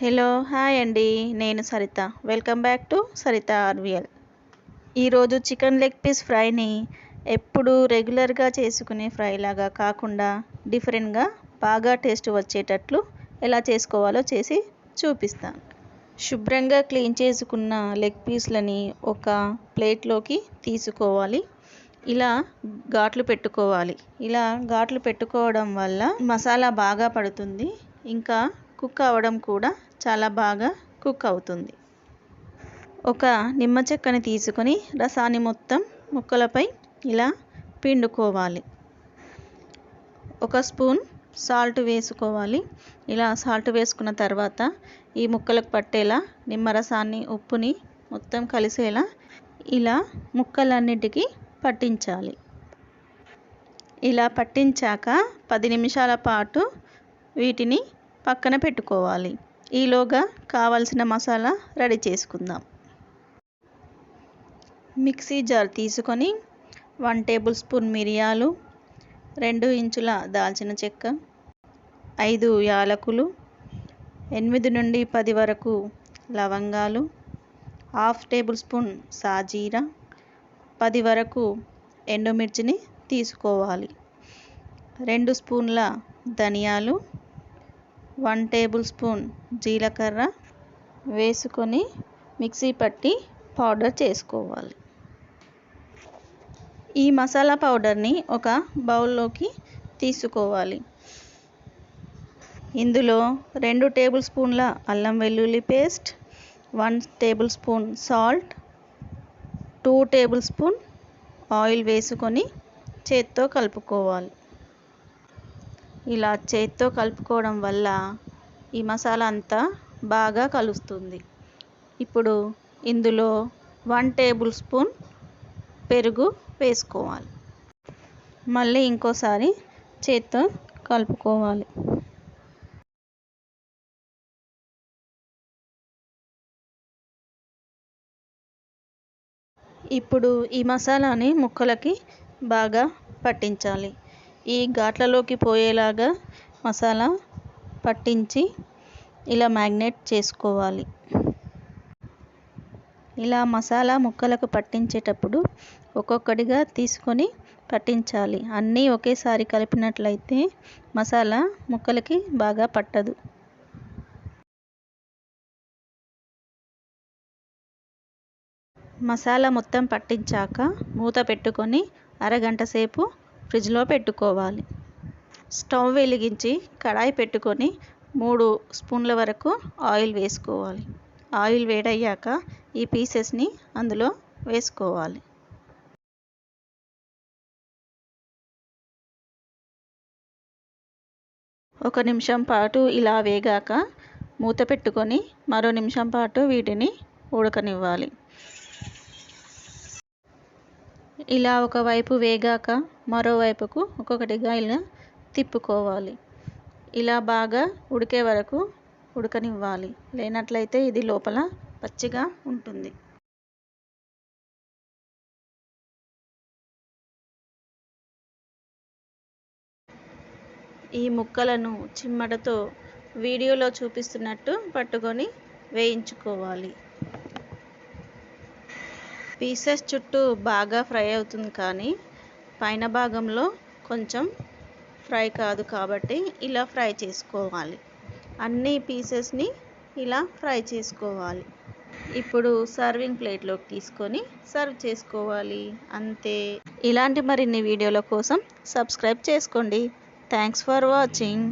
Hello hi అండి. నేను Saritha. Welcome back to Saritha RVL. ఈరోజు చికెన్ లెగ్ పీస్ ఫ్రైని ఎప్పుడు రెగ్యులర్గా చేసుకునే ఫ్రై లాగా కాకుండా డిఫరెంట్గా బాగా టేస్ట్ వచ్చేటట్లు ఎలా చేసుకోవాలో చేసి చూపిస్తాను. శుభ్రంగా క్లీన్ చేసుకున్న లెగ్ పీస్లని ఒక ప్లేట్లోకి తీసుకోవాలి. ఇలా ఘాట్లు పెట్టుకోవాలి. ఇలా ఘాట్లు పెట్టుకోవడం వల్ల మసాలా బాగా పడుతుంది. ఇంకా కుక్ అవ్వడం కూడా చాలా బాగా కుక్ అవుతుంది. ఒక నిమ్మ చెక్కని తీసుకొని రసాన్ని మొత్తం ముక్కలపై ఇలా పిండుకోవాలి. ఒక స్పూన్ సాల్ట్ వేసుకోవాలి. ఇలా సాల్ట్ వేసుకున్న తర్వాత ఈ ముక్కలకు పట్టేలా నిమ్మరసాన్ని ఉప్పుని మొత్తం కలిసేలా ఇలా ముక్కలన్నిటికీ పట్టించాలి. ఇలా పట్టించాక 10 నిమిషాల పాటు వీటిని పక్కన పెట్టుకోవాలి. ఈలోగా కావలసిన మసాలా రెడీ చేసుకుందాం. మిక్సీ జార్ తీసుకొని 1 టేబుల్ స్పూన్ మిరియాలు, 2 ఇంచుల దాల్చిన చెక్క, 5 యాలకులు, 8 నుండి 10 వరకు లవంగాలు, 1/2 టేబుల్ స్పూన్ సాజీరా, 10 వరకు ఎండుమిర్చిని తీసుకోవాలి. 2 స్పూన్ల ధనియాలు, 1 టేబుల్ స్పూన్ జీలకర్ర వేసుకొని మిక్సీ పట్టి పౌడర్ చేసుకోవాలి. ఈ మసాలా పౌడర్ని ఒక బౌల్లోకి తీసుకోవాలి. ఇందులో 2 టేబుల్ స్పూన్ల అల్లం వెల్లుల్లి paste, 1 tablespoon salt, 2 tablespoon oil వేసుకొని చేత్తో కలుపుకోవాలి. ఇలా చేత్తో కలుపుకోవడం వల్ల ఈ మసాలా అంతా బాగా కలుస్తుంది. ఇప్పుడు ఇందులో 1 టేబుల్ స్పూన్ పెరుగు వేసుకోవాలి. మళ్ళీ ఇంకోసారి చేత్తో కలుపుకోవాలి. ఇప్పుడు ఈ మసాలాని ముక్కలకి బాగా పట్టించాలి. ఈ ఘాట్లలోకి పోయేలాగా మసాలా పట్టించి ఇలా మ్యాగ్నేట్ చేసుకోవాలి. ఇలా మసాలా ముక్కలకు పట్టించేటప్పుడు ఒక్కొక్కటిగా తీసుకొని పట్టించాలి. అన్నీ ఒకేసారి కలిపినట్లయితే మసాలా ముక్కలకి బాగా పట్టదు. మసాలా మొత్తం పట్టించాక మూత పెట్టుకొని అరగంట సేపు ఫ్రిడ్జ్లో పెట్టుకోవాలి. స్టవ్ వెలిగించి కడాయి పెట్టుకొని 3 స్పూన్ల వరకు ఆయిల్ వేసుకోవాలి. ఆయిల్ వేడయ్యాక ఈ పీసెస్ని అందులో వేసుకోవాలి. ఒక నిమిషం పాటు ఇలా వేగాక మూత పెట్టుకొని మరో నిమిషం పాటు వీటిని ఉడకనివ్వాలి. ఇలా ఒకవైపు వేగాక మరోవైపుకు ఒక్కొక్కటిగా ఇలా తిప్పుకోవాలి. ఇలా బాగా ఉడికే వరకు ఉడకనివ్వాలి. లేనట్లయితే ఇది లోపల పచ్చిగా ఉంటుంది. ఈ ముక్కలను చిమ్మటతో వీడియోలో చూపిస్తున్నట్టు పట్టుకొని వేయించుకోవాలి. పీసెస్ చుట్టూ బాగా ఫ్రై అవుతుంది, కానీ పైన భాగంలో కొంచెం ఫ్రై కాదు కాబట్టి ఇలా ఫ్రై చేసుకోవాలి. అన్ని పీసెస్ని ఇలా ఫ్రై చేసుకోవాలి. ఇప్పుడు సర్వింగ్ ప్లేట్లోకి తీసుకొని సర్వ్ చేసుకోవాలి. అంతే. ఇలాంటి మరిన్ని వీడియోల కోసం సబ్స్క్రైబ్ చేసుకోండి. Thanks for watching.